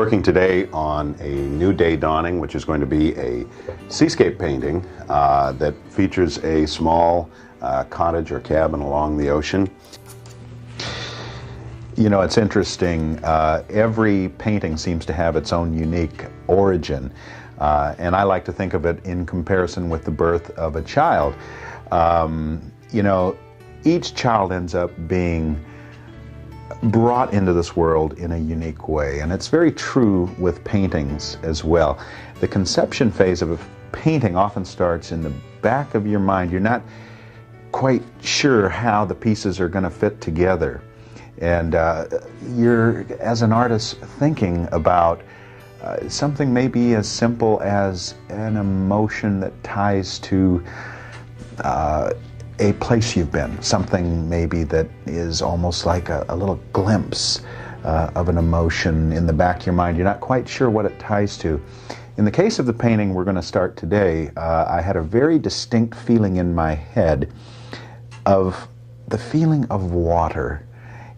working today on a new day dawning, which is going to be a seascape painting that features a small cottage or cabin along the ocean. You know, it's interesting. Every painting seems to have its own unique origin, and I like to think of it in comparison with the birth of a child. You know, each child ends up being brought into this world in a unique way, and it's very true with paintings as well. The conception phase of a painting often starts in the back of your mind. You're not quite sure how the pieces are going to fit together, and you're, as an artist, thinking about something maybe as simple as an emotion that ties to a place you've been, something maybe that is almost like a little glimpse of an emotion in the back of your mind. You're not quite sure what it ties to. In the case of the painting we're going to start today, I had a very distinct feeling in my head of the feeling of water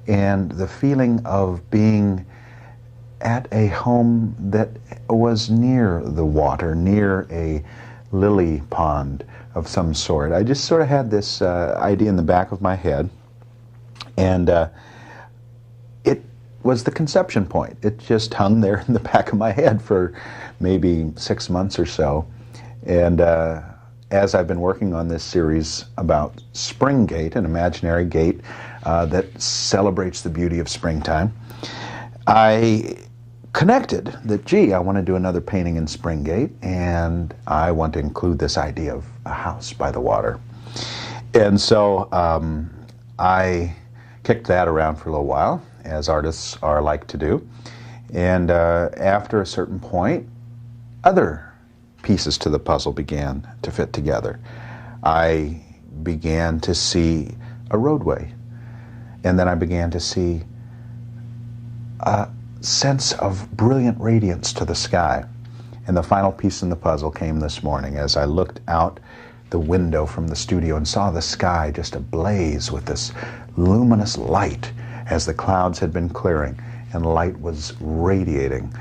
and the feeling of being at a home that was near the water, near a lily pond of some sort. I just sort of had this idea in the back of my head, and it was the conception point. It just hung there in the back of my head for maybe 6 months or so. And as I've been working on this series about Spring Gate, an imaginary gate that celebrates the beauty of springtime, I connected that, gee, I want to do another painting in Springgate, and I want to include this idea of a house by the water. And so I kicked that around for a little while, as artists are like to do. And after a certain point, other pieces to the puzzle began to fit together. I began to see a roadway, and then I began to see a sense of brilliant radiance to the sky. And the final piece in the puzzle came this morning as I looked out the window from the studio and saw the sky just ablaze with this luminous light as the clouds had been clearing, and light was radiating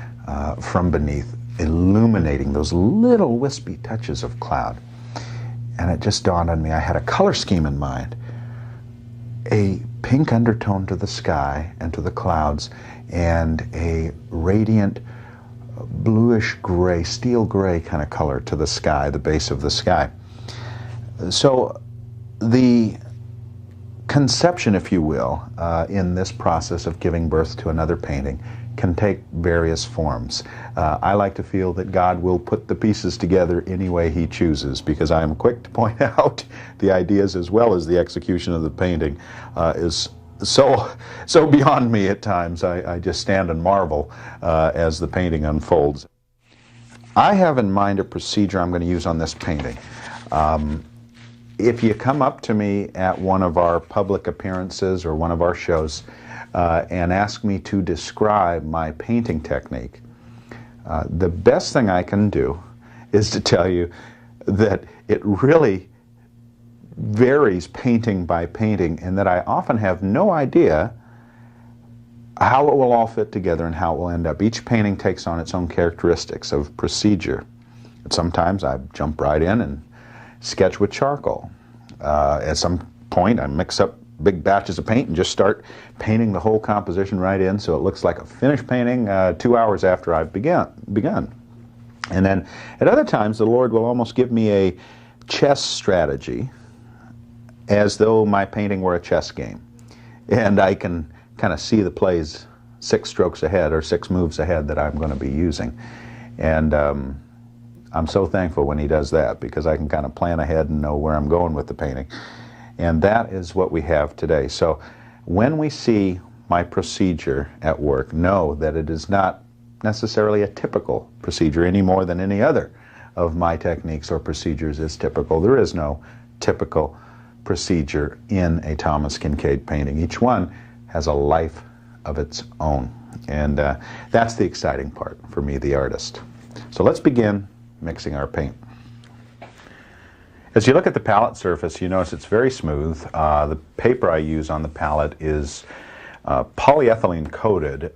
from beneath, illuminating those little wispy touches of cloud. And it just dawned on me, I had a color scheme in mind, a pink undertone to the sky and to the clouds, and a radiant bluish gray, steel gray kind of color to the sky, the base of the sky. So the conception, if you will, in this process of giving birth to another painting can take various forms. I like to feel that God will put the pieces together any way He chooses, because I am quick to point out the ideas as well as the execution of the painting is so beyond me at times. I just stand and marvel as the painting unfolds. I have in mind a procedure I'm going to use on this painting. If you come up to me at one of our public appearances or one of our shows and ask me to describe my painting technique, the best thing I can do is to tell you that it really varies painting by painting, and that I often have no idea how it will all fit together and how it will end up. Each painting takes on its own characteristics of procedure. And sometimes I jump right in and sketch with charcoal. At some point I mix up big batches of paint and just start painting the whole composition right in, so it looks like a finished painting 2 hours after I've begun. And then at other times the Lord will almost give me a chess strategy, as though my painting were a chess game, and I can kind of see the plays 6 strokes ahead or 6 moves ahead that I'm going to be using. And I'm so thankful when He does that, because I can kind of plan ahead and know where I'm going with the painting. And that is what we have today. So when we see my procedure at work, know that it is not necessarily a typical procedure any more than any other of my techniques or procedures is typical. There is no typical procedure in a Thomas Kinkade painting. Each one has a life of its own, and that's the exciting part for me, the artist. So let's begin mixing our paint. As you look at the palette surface, you notice it's very smooth. The paper I use on the palette is polyethylene coated.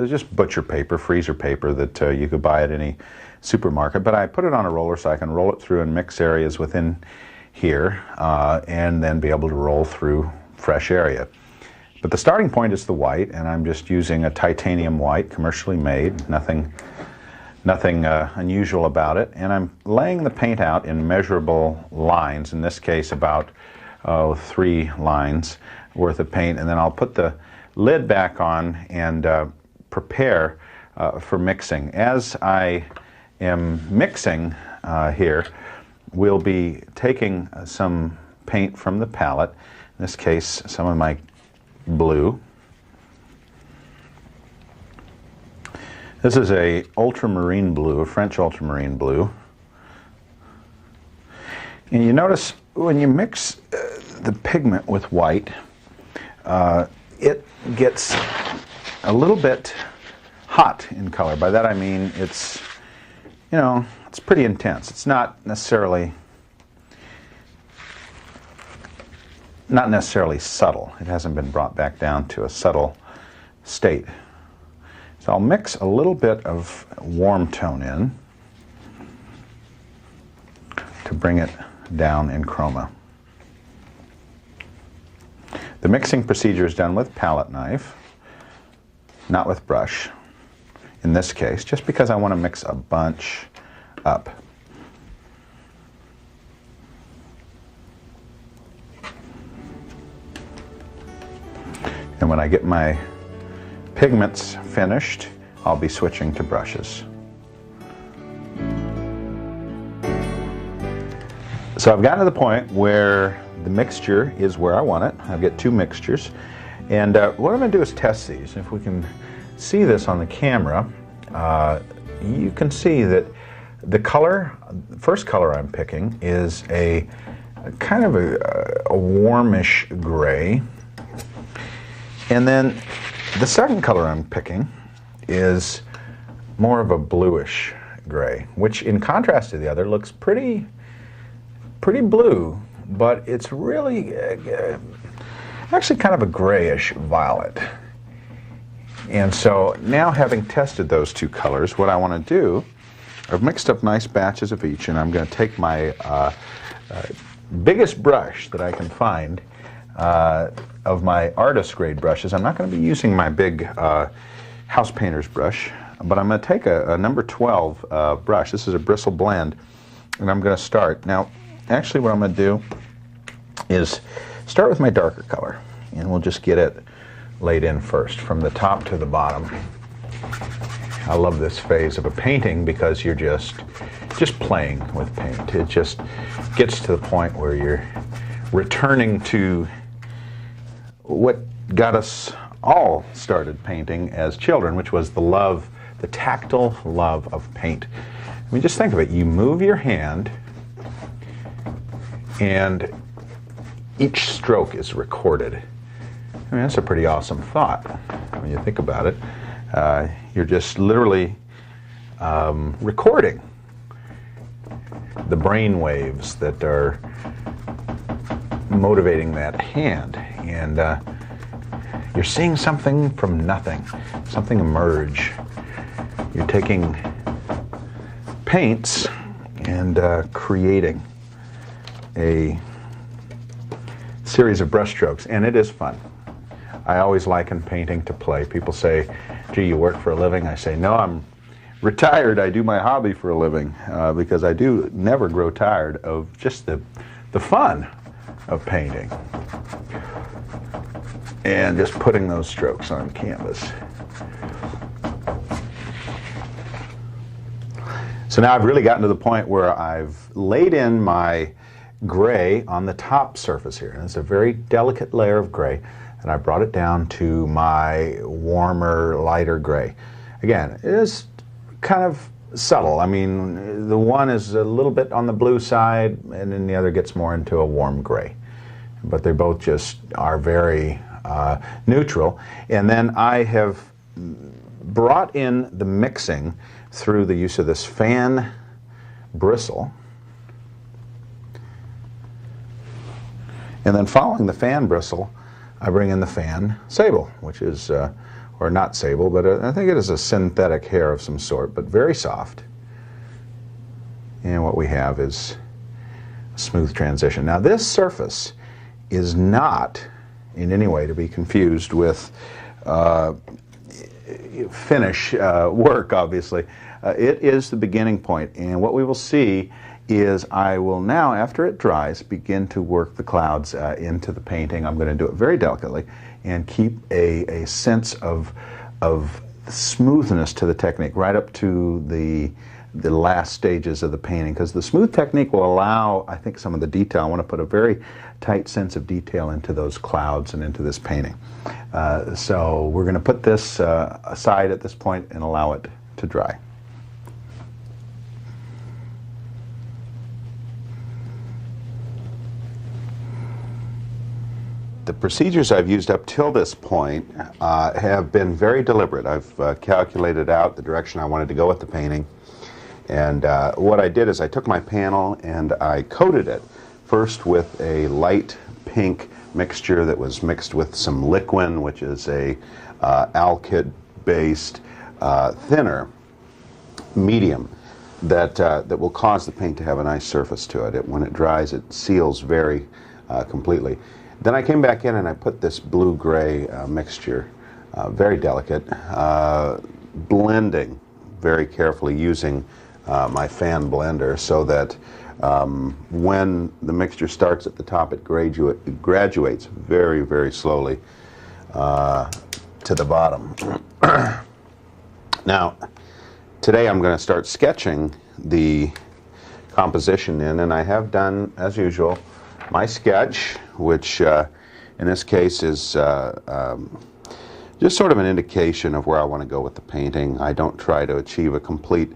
It's just butcher paper, freezer paper that you could buy at any supermarket. But I put it on a roller so I can roll it through and mix areas within here and then be able to roll through fresh area. But the starting point is the white, and I'm just using a titanium white, commercially made, nothing unusual about it. And I'm laying the paint out in measurable lines, in this case about 3 lines worth of paint, and then I'll put the lid back on and prepare for mixing. As I am mixing here, we'll be taking some paint from the palette, in this case some of my blue. This is a ultramarine blue, a French ultramarine blue. And you notice when you mix the pigment with white, it gets a little bit hot in color. By that I mean it's, you know, it's pretty intense. It's not necessarily subtle. It hasn't been brought back down to a subtle state. So I'll mix a little bit of warm tone in to bring it down in chroma. The mixing procedure is done with palette knife, not with brush in this case, just because I want to mix a bunch up. And when I get my pigments finished, I'll be switching to brushes. So I've gotten to the point where the mixture is where I want it. I've got 2 mixtures. And what I'm going to do is test these. If we can see this on the camera, you can see that the color, the first color I'm picking is a kind of a warmish gray. And then the second color I'm picking is more of a bluish gray, which in contrast to the other looks pretty blue, but it's really actually kind of a grayish violet. And so now, having tested those 2 colors, what I want to do, I've mixed up nice batches of each, and I'm going to take my biggest brush that I can find of my artist grade brushes. I'm not going to be using my big house painter's brush, but I'm going to take a number 12 brush. This is a bristle blend, and I'm going to start. Now, actually what I'm going to do is start with my darker color, and we'll just get it laid in first from the top to the bottom. I love this phase of a painting because you're just playing with paint. It just gets to the point where you're returning to what got us all started painting as children, which was the love, the tactile love of paint. I mean, just think of it. You move your hand, and each stroke is recorded. I mean, that's a pretty awesome thought when you think about it. You're just literally recording the brain waves that are motivating that hand. And you're seeing something from nothing, something emerge. You're taking paints and creating a series of brush strokes, and it is fun. I always liken painting to play. People say, gee, you work for a living? I say, no, I'm retired. I do my hobby for a living because I do never grow tired of just the fun of painting and just putting those strokes on canvas. So now I've really gotten to the point where I've laid in my gray on the top surface here. And it's a very delicate layer of gray, and I brought it down to my warmer, lighter gray. Again, it is kind of subtle. I mean, the one is a little bit on the blue side, and then the other gets more into a warm gray. But they both just are very neutral. And then I have brought in the mixing through the use of this fan bristle. And then following the fan bristle, I bring in the fan sable, which is, or not sable, but I think it is a synthetic hair of some sort, but very soft. And what we have is a smooth transition. Now this surface is not in any way to be confused with finish work, obviously. It is the beginning point, and what we will see is I will now, after it dries, begin to work the clouds into the painting. I'm going to do it very delicately and keep a sense of smoothness to the technique right up to the last stages of the painting, because the smooth technique will allow, I think, some of the detail. I want to put a very tight sense of detail into those clouds and into this painting. So we're going to put this aside at this point and allow it to dry. The procedures I've used up till this point have been very deliberate. I've calculated out the direction I wanted to go with the painting. And what I did is I took my panel and I coated it first with a light pink mixture that was mixed with some liquin, which is a alkyd-based thinner medium that will cause the paint to have a nice surface to it. When it dries, it seals very completely. Then I came back in and I put this blue-gray mixture, very delicate, blending very carefully using my fan blender so that when the mixture starts at the top, it graduates very, very slowly to the bottom. Now, today I'm going to start sketching the composition in, and I have done, as usual, my sketch, which in this case is just sort of an indication of where I want to go with the painting. I don't try to achieve a complete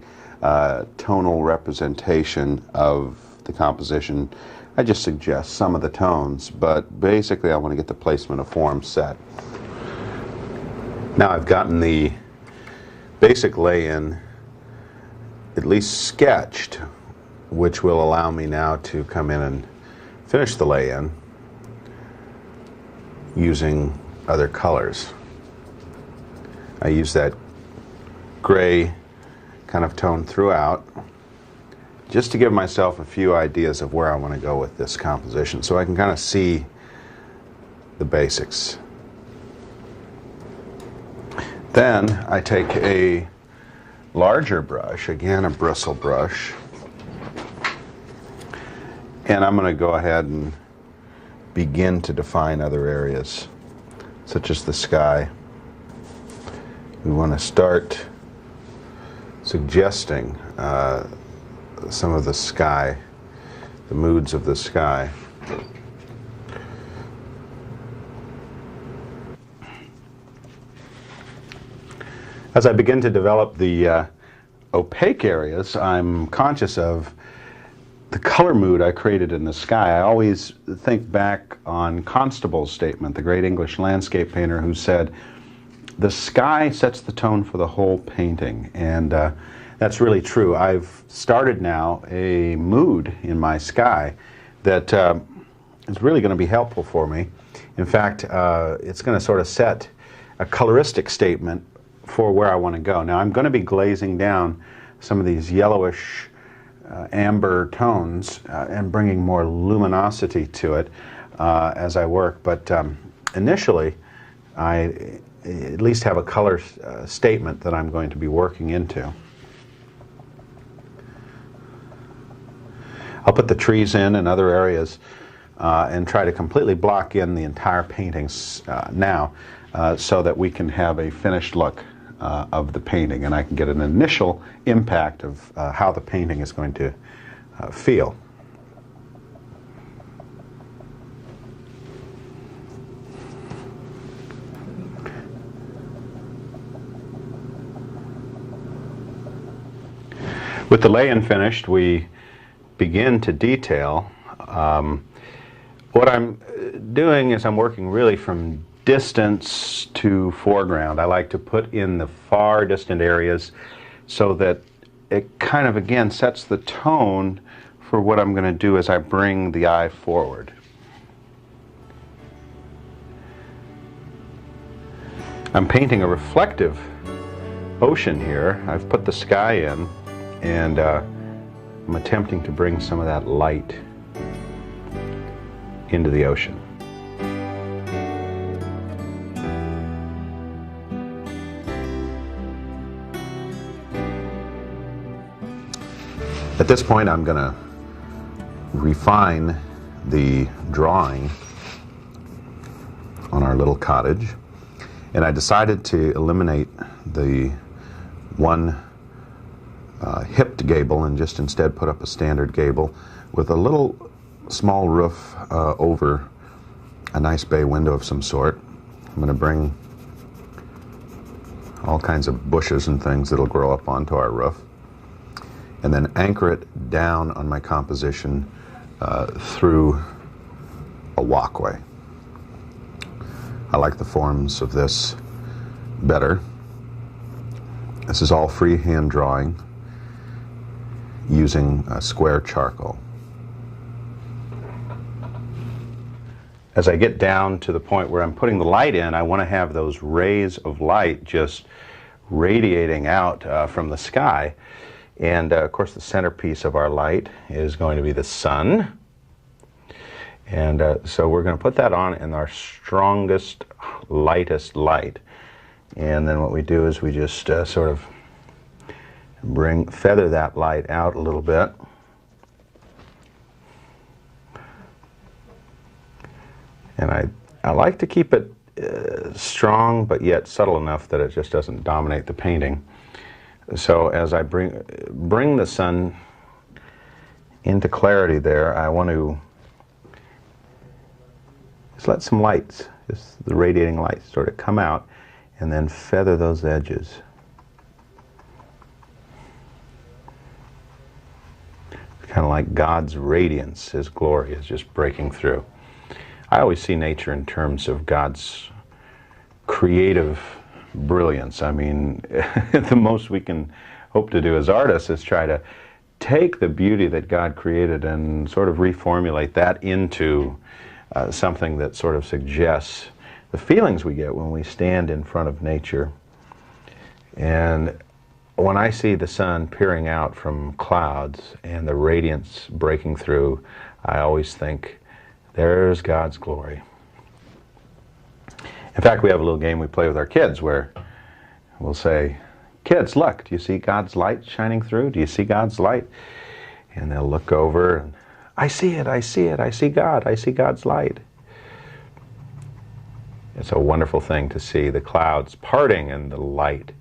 tonal representation of the composition. I just suggest some of the tones, but basically I want to get the placement of form set. Now I've gotten the basic lay-in at least sketched, which will allow me now to come in and finish the lay-in using other colors. I use that gray kind of tone throughout just to give myself a few ideas of where I want to go with this composition so I can kind of see the basics. Then I take a larger brush, again a bristle brush, and I'm going to go ahead and begin to define other areas, such as the sky. We want to start suggesting some of the sky, the moods of the sky. As I begin to develop the opaque areas, I'm conscious of the color mood I created in the sky. I always think back on Constable's statement, the great English landscape painter, who said, "The sky sets the tone for the whole painting," and that's really true. I've started now a mood in my sky that is really going to be helpful for me. In fact, it's going to sort of set a coloristic statement for where I want to go. Now I'm going to be glazing down some of these yellowish amber tones and bringing more luminosity to it as I work, but initially I at least have a color statement that I'm going to be working into. I'll put the trees in and other areas and try to completely block in the entire paintings now so that we can have a finished look of the painting, and I can get an initial impact of how the painting is going to feel. With the lay-in finished, we begin to detail. What I'm doing is I'm working really from distance to foreground. I like to put in the far distant areas so that it kind of again sets the tone for what I'm going to do as I bring the eye forward. I'm painting a reflective ocean here. I've put the sky in, and I'm attempting to bring some of that light into the ocean. At this point, I'm going to refine the drawing on our little cottage, and I decided to eliminate the one hipped gable and just instead put up a standard gable with a little small roof over a nice bay window of some sort. I'm going to bring all kinds of bushes and things that'll grow up onto our roof, and then anchor it down on my composition through a walkway. I like the forms of this better. This is all freehand drawing using square charcoal. As I get down to the point where I'm putting the light in, I want to have those rays of light just radiating out from the sky. And of course, the centerpiece of our light is going to be the sun. And so we're going to put that on in our strongest, lightest light. And then what we do is we just sort of feather that light out a little bit. And I like to keep it strong but yet subtle enough that it just doesn't dominate the painting. So as I bring the sun into clarity there, I want to just let some lights, just the radiating lights, sort of come out and then feather those edges. Kind of like God's radiance, His glory is just breaking through. I always see nature in terms of God's creative brilliance. I mean, the most we can hope to do as artists is try to take the beauty that God created and sort of reformulate that into something that sort of suggests the feelings we get when we stand in front of nature. And when I see the sun peering out from clouds and the radiance breaking through, I always think, there's God's glory. In fact, we have a little game we play with our kids where we'll say, kids, look, do you see God's light shining through? Do you see God's light? And they'll look over and, I see it, I see it, I see God, I see God's light. It's a wonderful thing to see the clouds parting and the light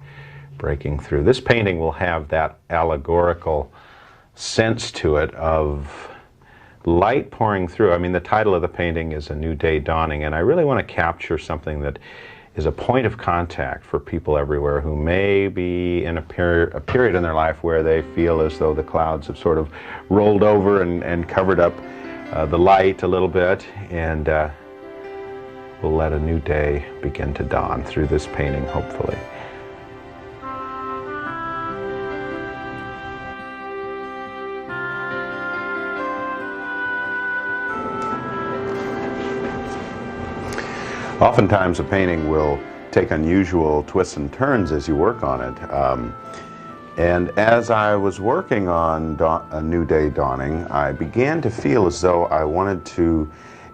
breaking through. This painting will have that allegorical sense to it of light pouring through. I mean, the title of the painting is A New Day Dawning, and I really want to capture something that is a point of contact for people everywhere who may be in a period in their life where they feel as though the clouds have sort of rolled over and covered up the light a little bit, and we'll let a new day begin to dawn through this painting, hopefully. Oftentimes a painting will take unusual twists and turns as you work on it. And as I was working on A New Day Dawning, I began to feel as though I wanted to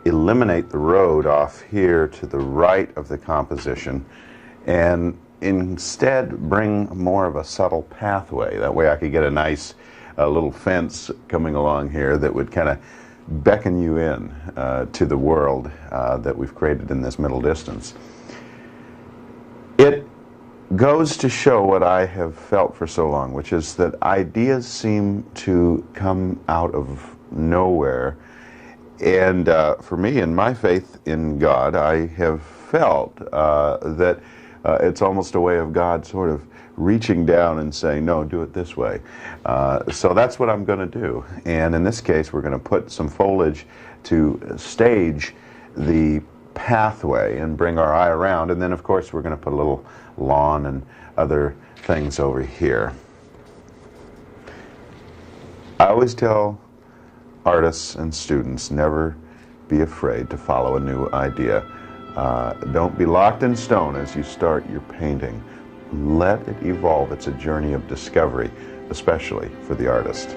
eliminate the road off here to the right of the composition and instead bring more of a subtle pathway. That way I could get a nice little fence coming along here that would kind of beckon you in to the world that we've created in this middle distance. It goes to show what I have felt for so long, which is that ideas seem to come out of nowhere. And for me, in my faith in God, I have felt that it's almost a way of God sort of reaching down and saying, no, do it this way. So that's what I'm going to do. And in this case, we're going to put some foliage to stage the pathway and bring our eye around. And then, of course, we're going to put a little lawn and other things over here. I always tell artists and students, never be afraid to follow a new idea. Don't be locked in stone as you start your painting. Let it evolve. It's a journey of discovery, especially for the artist.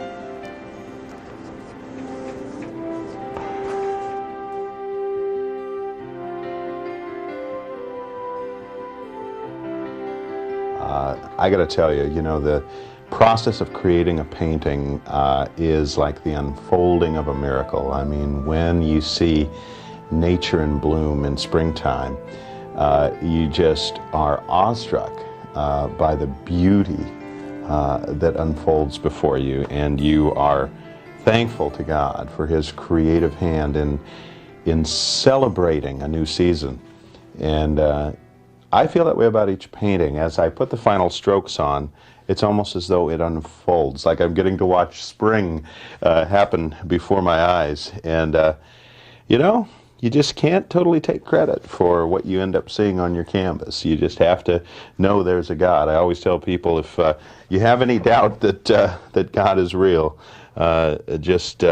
I got to tell you, the process of creating a painting is like the unfolding of a miracle. I mean, when you see nature in bloom in springtime, you just are awestruck by the beauty that unfolds before you, and you are thankful to God for His creative hand in celebrating a new season. And I feel that way about each painting. As I put the final strokes on, it's almost as though it unfolds, like I'm getting to watch spring happen before my eyes. And, you just can't totally take credit for what you end up seeing on your canvas. You just have to know there's a God. I always tell people, if you have any doubt that God is real, just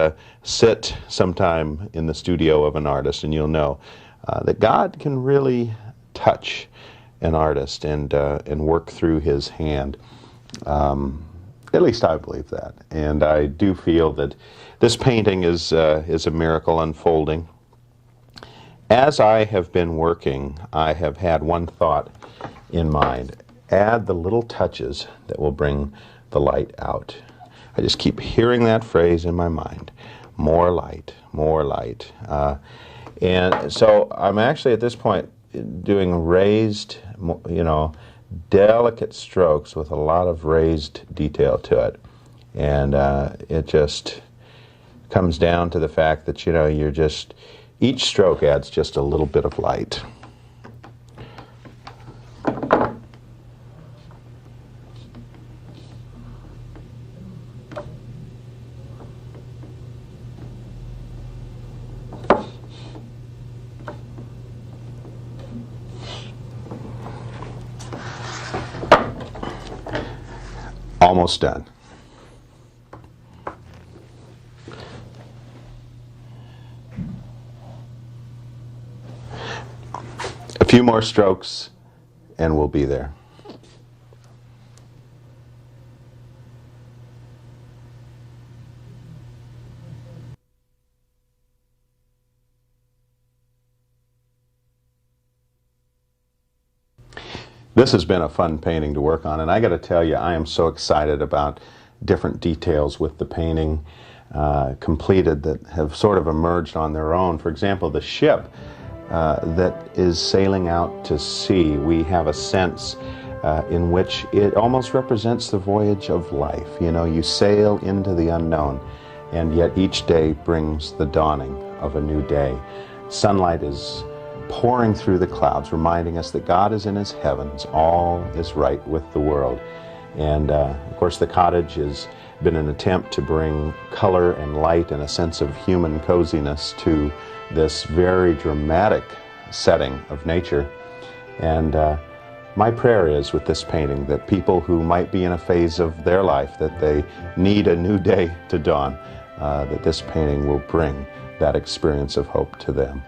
sit sometime in the studio of an artist and you'll know that God can really touch an artist and work through His hand. At least I believe that. And I do feel that this painting is a miracle unfolding. As I have been working, I have had one thought in mind: add the little touches that will bring the light out. I just keep hearing that phrase in my mind: more light, more light. And so I'm actually at this point doing raised, delicate strokes with a lot of raised detail to it. And it just comes down to the fact that, you're just, each stroke adds just a little bit of light. Almost done. A few more strokes and we'll be there. This has been a fun painting to work on, and I got to tell you, I am so excited about different details with the painting completed that have sort of emerged on their own. For example, the ship that is sailing out to sea, we have a sense in which it almost represents the voyage of life. You sail into the unknown, and yet each day brings the dawning of a new day. Sunlight is pouring through the clouds, reminding us that God is in His heavens. All is right with the world. And of course, the cottage has been an attempt to bring color and light and a sense of human coziness to this very dramatic setting of nature. And my prayer is with this painting that people who might be in a phase of their life that they need a new day to dawn, that this painting will bring that experience of hope to them.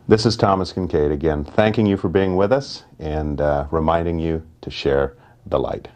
This is Thomas Kinkade again, thanking you for being with us and reminding you to share the light.